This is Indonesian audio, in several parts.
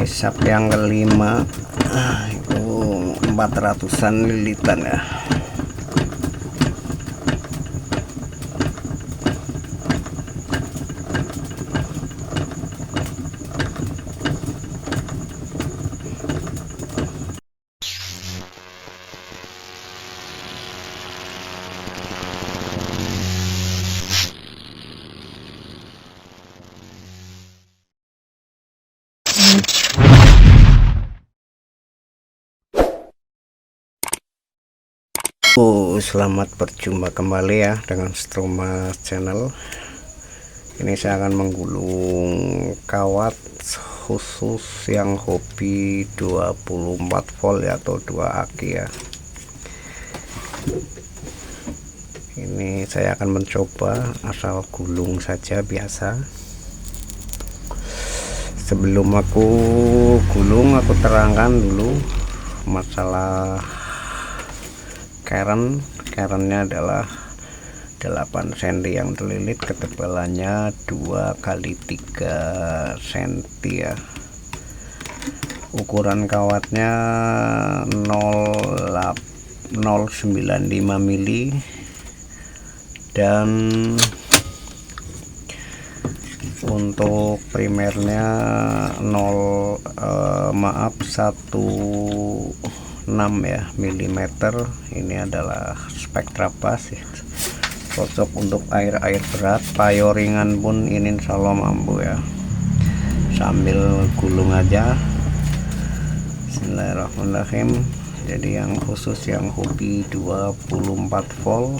Ini sap yang kelima, itu 400-an lilitan ya. Selamat berjumpa kembali ya dengan Stroma Channel. Ini saya akan menggulung kawat khusus yang hobi 24 volt ya, atau 2 aki ya. Ini saya akan mencoba asal gulung saja biasa. Sebelum aku gulung, aku terangkan dulu masalah kerennya adalah 8 cm yang terlilit, ketebalannya 2 x 3 cm ya. Ukuran kawatnya 095 mili dan untuk primernya 16 ya milimeter. Ini adalah Spectra Bass ya, cocok untuk air berat. Payo ringan pun ini insya Allah mampu ya. Sambil gulung aja. Bismillahirrahmanirrahim. Jadi yang khusus yang hobi 24 volt,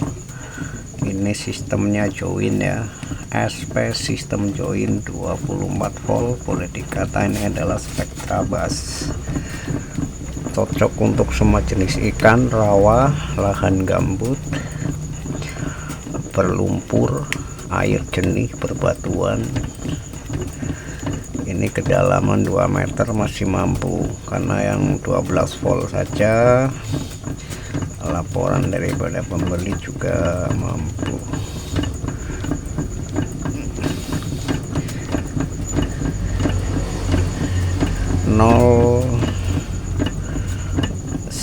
ini sistemnya join ya, SP sistem join 24 volt. Boleh dikata ini adalah Spectra Bass, cocok untuk semua jenis ikan, rawa, lahan gambut, berlumpur, air jernih, berbatuan. Ini kedalaman 2 meter masih mampu, karena yang 12 volt saja laporan daripada pembeli juga mampu. Nol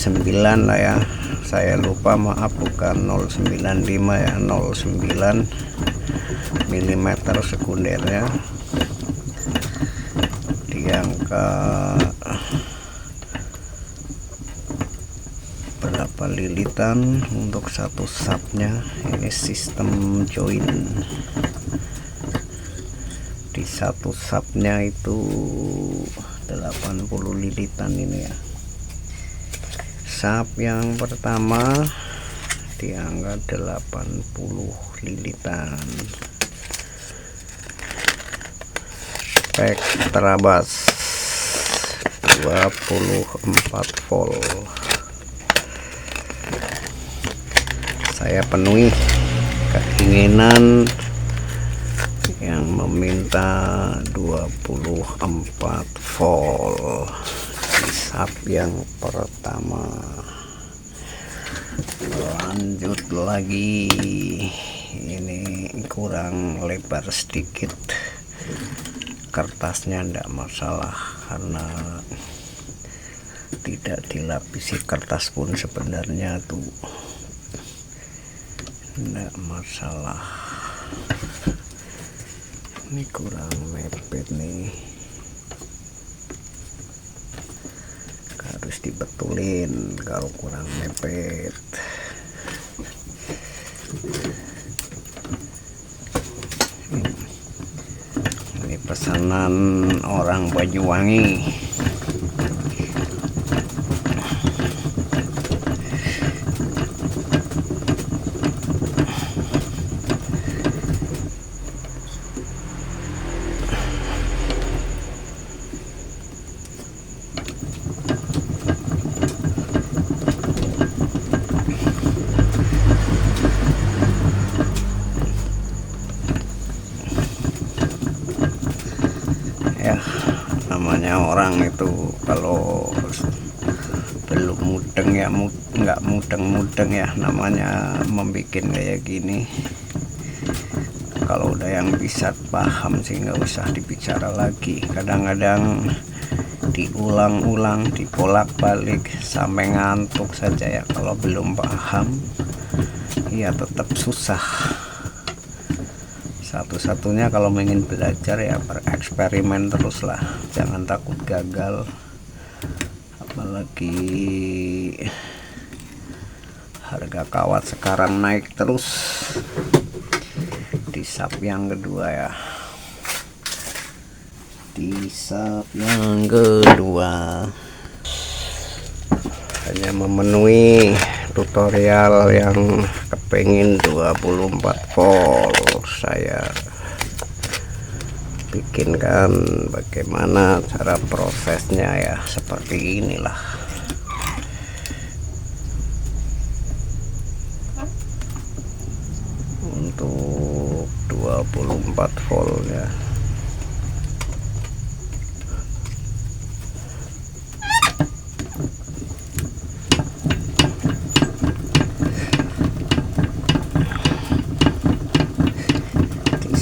9 lah ya, saya lupa, maaf, bukan 095 ya, 09 mm sekundernya. Di angka berapa lilitan untuk satu sapnya. Ini sistem join, di satu sapnya itu 80 lilitan ini ya. Sap yang pertama di angka 80 lilitan, Spectra Bass 24 volt. Saya penuhi keinginan yang meminta 24 volt di sap yang pertama. Lanjut lagi, ini kurang lebar sedikit, kertasnya tidak masalah karena tidak dilapisi kertas pun sebenarnya tuh tidak masalah. Ini kurang mepet nih, harus dibetulin kalau kurang mepet. Ini pesanan orang Banyuwangi. Ya, namanya orang itu kalau belum mudeng ya, nggak mudeng ya, namanya membuat kayak gini. Kalau udah yang bisa paham sih nggak usah dibicara lagi. Kadang-kadang diulang-ulang, dibolak-balik sampai ngantuk saja ya. Kalau belum paham ya tetap susah. Satu-satunya kalau ingin belajar ya bereksperimen teruslah, jangan takut gagal, apalagi harga kawat sekarang naik terus. Di sub yang kedua ya, di sub yang kedua hanya memenuhi tutorial yang kepingin 24 volt. Saya bikinkan bagaimana cara prosesnya ya, seperti inilah. Untuk 24 volt ya.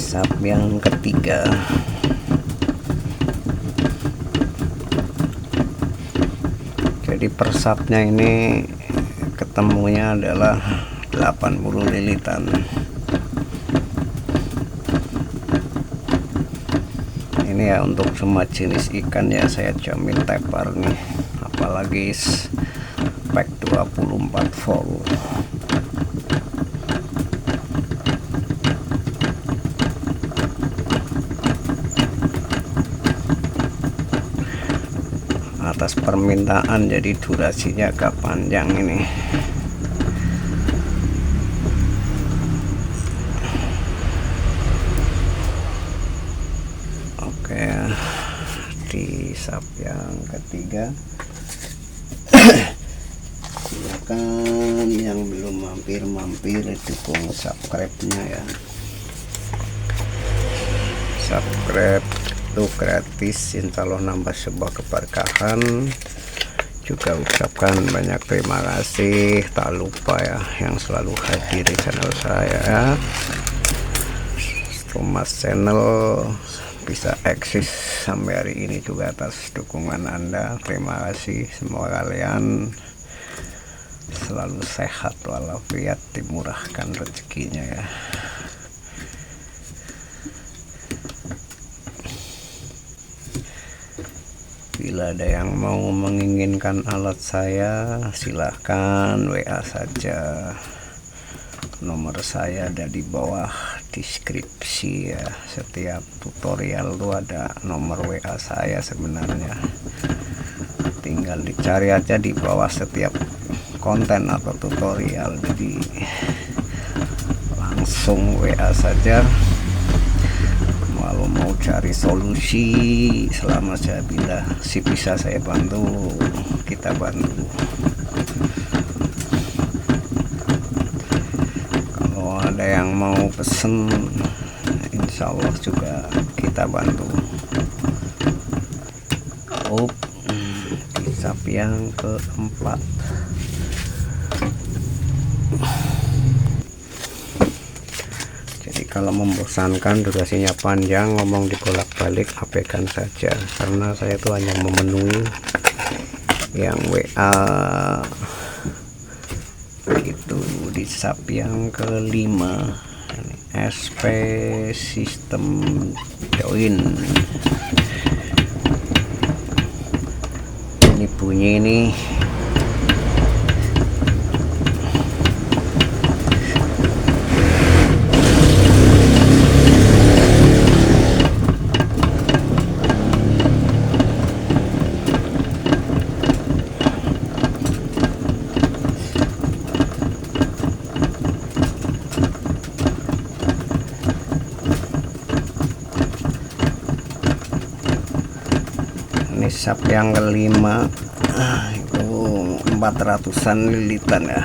Sub yang ketiga, jadi persapnya ini ketemunya adalah 80 lilitan. Ini ya untuk semua jenis ikan ya, saya jamin tepar nih, apalagi spek 24 volt. Atas permintaan jadi durasinya agak panjang ini. Oke, di sub yang ketiga silakan yang belum mampir dukung subscribe-nya ya. Subscribe itu gratis, insya Allah nambah sebuah keberkahan. Juga ucapkan banyak terima kasih, tak lupa ya yang selalu hadir di channel saya ya. Thomas Channel bisa eksis sampai hari ini juga atas dukungan Anda. Terima kasih, semoga kalian selalu sehat walafiat, dimurahkan rezekinya ya. Bila ada yang mau menginginkan alat saya, silahkan WA saja. Nomor saya ada di bawah deskripsi ya. Setiap tutorial itu ada nomor WA saya sebenarnya. Tinggal dicari aja di bawah setiap konten atau tutorial. Jadi langsung WA saja. Kalau mau cari solusi, selama saya bisa saya bantu, kita bantu. Kalau ada yang mau pesen, insya Allah juga kita bantu. Di sub yang keempat, kalau membosankan durasinya panjang, ngomong dibolak-balik, abaikan saja, karena saya itu hanya memenuhi yang WA itu. Di sub yang kelima, SP sistem join, ini bunyi ini sub yang kelima, itu 400-an lilitan ya.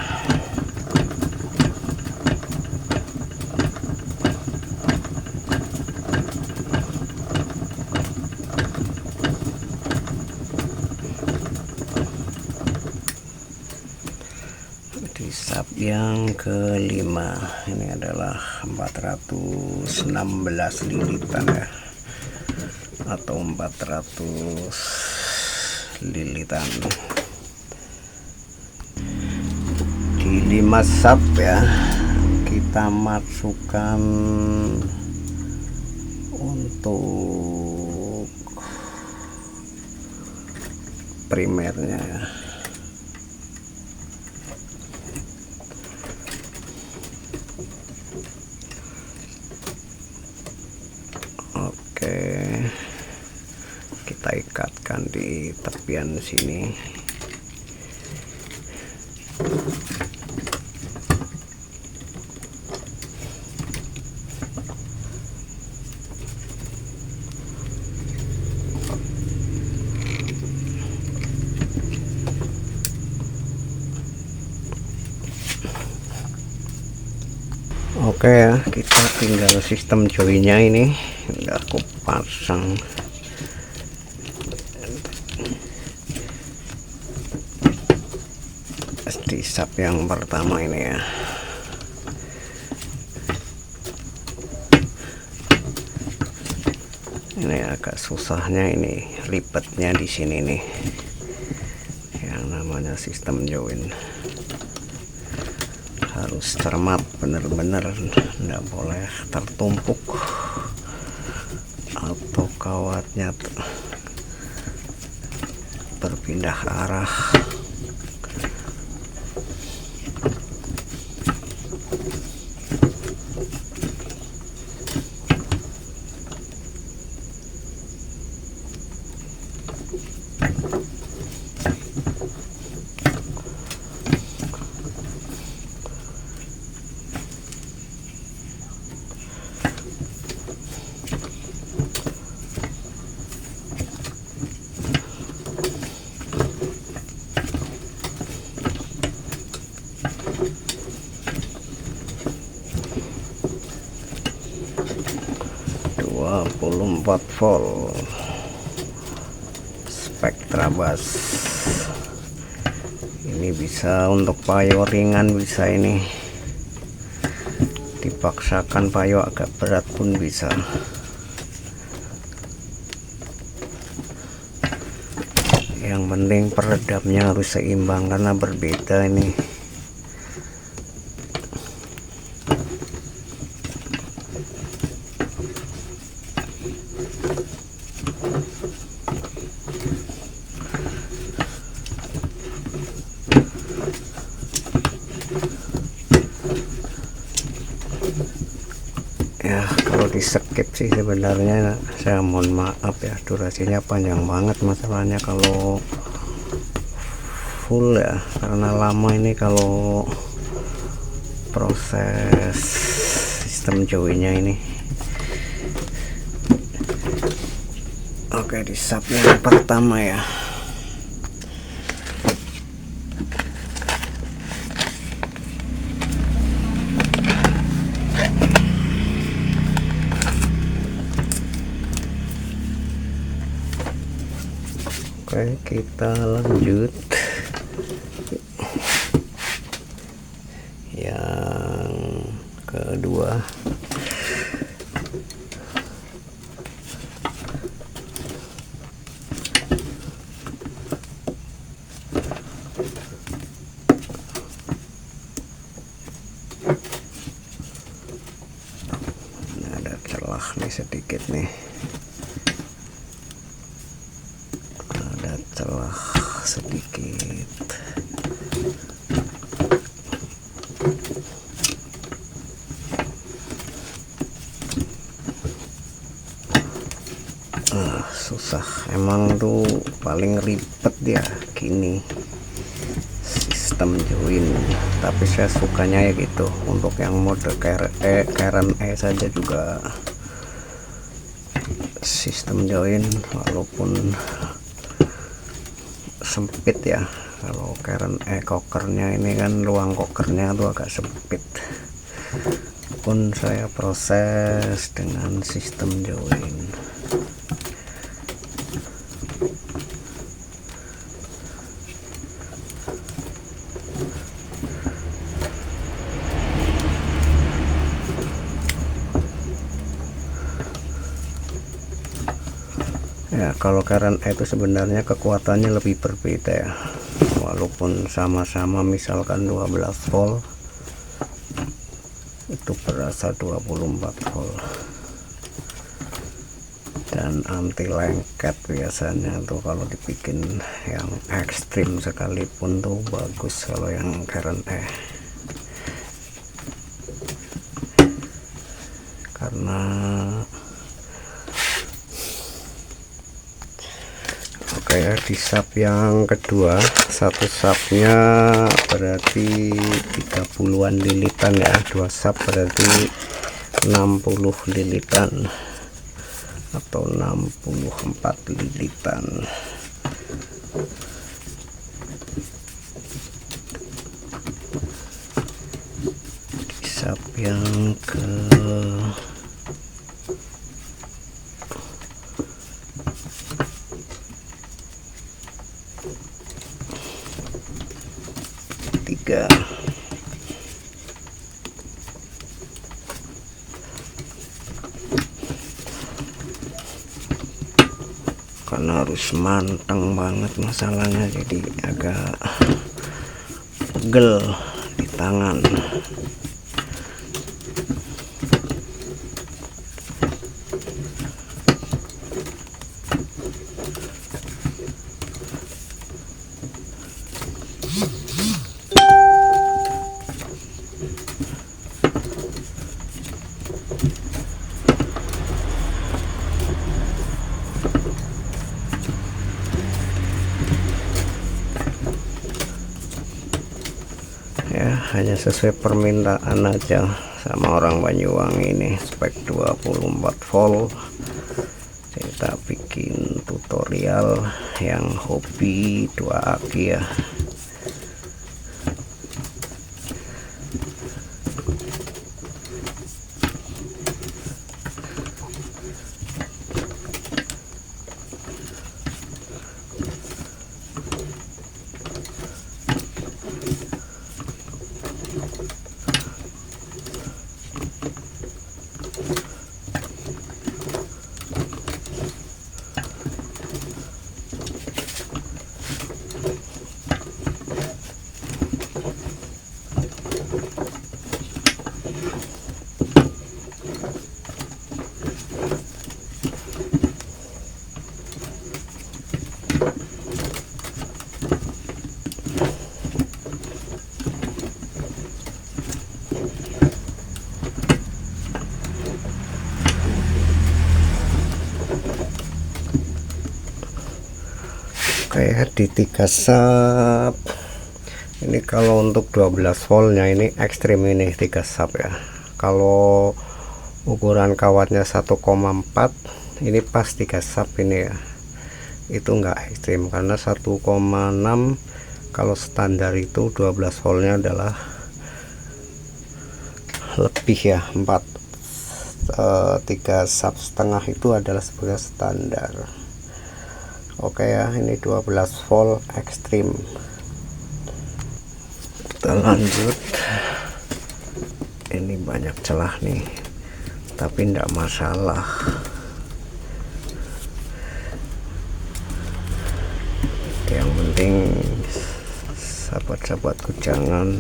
Di sub yang kelima ini adalah 416 lilitan ya, atau 400 lilitan di 5 sub ya. Kita masukkan untuk primernya ya. Oke, kita ikatkan di tepian sini. Oke ya, kita tinggal sistem joinnya ini udah aku pasang di sub yang pertama ini ya. Ini agak susahnya ini ribetnya di sini nih, yang namanya sistem join harus cermat bener-bener, nggak boleh tertumpuk atau kawatnya berpindah arah. Empat volt Spectrabus ini bisa untuk payo ringan, bisa ini dipaksakan payo agak berat pun bisa. Yang penting peredamnya harus seimbang karena berbeda ini. Ya kalau di skip sih sebenarnya saya mohon maaf ya, durasinya panjang banget masalahnya kalau full ya, karena lama ini kalau proses sistem joinnya ini. Oke, di sub yang pertama ya. Oke, kita lanjut yang kedua. Ini ada celah nih sedikit nih. Celah sedikit. Susah emang tuh, paling ribet ya gini sistem join, tapi saya sukanya ya gitu. Untuk yang mode Karen E saja juga sistem join walaupun sempit ya. Kalau Karen kokernya ini kan ruang kokernya tuh agak sempit, pun saya proses dengan sistem join. Ya, kalau current E itu sebenarnya kekuatannya lebih berbeda ya, walaupun sama-sama misalkan 12 volt itu berasa 24 volt. Dan anti lengket biasanya tuh kalau dibikin yang ekstrim sekalipun tuh bagus kalau yang current E, karena ya di sub yang kedua, satu subnya berarti 30-an lilitan ya, dua sub berarti 60 lilitan atau 64 lilitan. Di sub yang ke tiga, karena harus manteng banget masalahnya, jadi agak pegel di tangan. Ya, hanya sesuai permintaan aja sama orang Banyuwangi ini, spek 24 volt. Kita bikin tutorial yang hobi 2 aki ya. Kayak di 3 sub ini, kalau untuk 12 voltnya ini ekstrim, ini 3 sub ya. Kalau ukuran kawatnya 1,4 ini pas 3 sub ini ya, itu enggak ekstrim, karena 1,6 kalau standar itu 12 voltnya adalah lebih ya, 3 sub setengah itu adalah sebagai standar. Oke ya, ini 12 volt ekstrim. Kita lanjut. Ini banyak celah nih, tapi enggak masalah. Yang penting sahabat-sahabatku jangan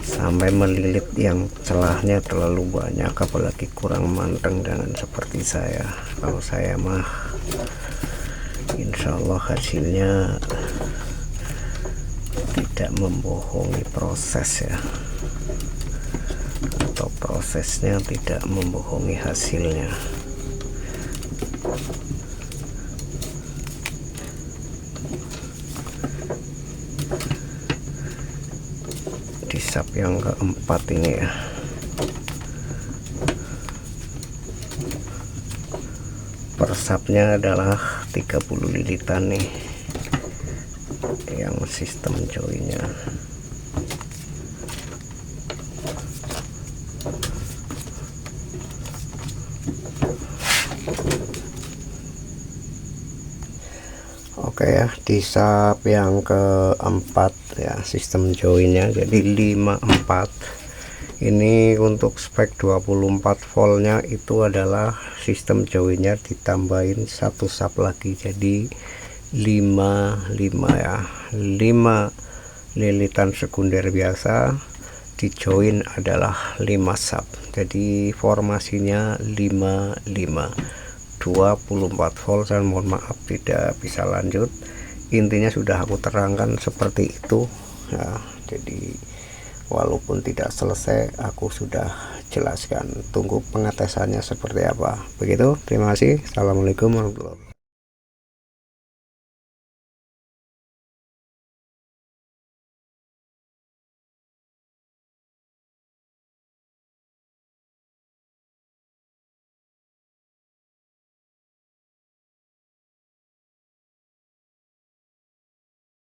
sampai melilit yang celahnya terlalu banyak, apalagi kurang manteng, jangan seperti saya. Kalau saya mah insya Allah hasilnya tidak membohongi proses ya, atau prosesnya tidak membohongi hasilnya. Di sub yang keempat ini ya, per subnya adalah 30 lilitan nih yang sistem joinnya. Oke ya, di sub yang keempat ya sistem joinnya, jadi 54 Ini untuk spek 24 voltnya itu adalah sistem joinnya ditambahin satu sub lagi, jadi 5 ya, 5 lilitan sekunder biasa di join adalah 5 sub, jadi formasinya 55 24 volt. Saya mohon maaf tidak bisa lanjut, intinya sudah aku terangkan seperti itu ya. Jadi walaupun tidak selesai aku sudah jelaskan, tunggu pengetesannya seperti apa. Begitu, terima kasih. Assalamualaikum warahmatullahi wabarakatuh.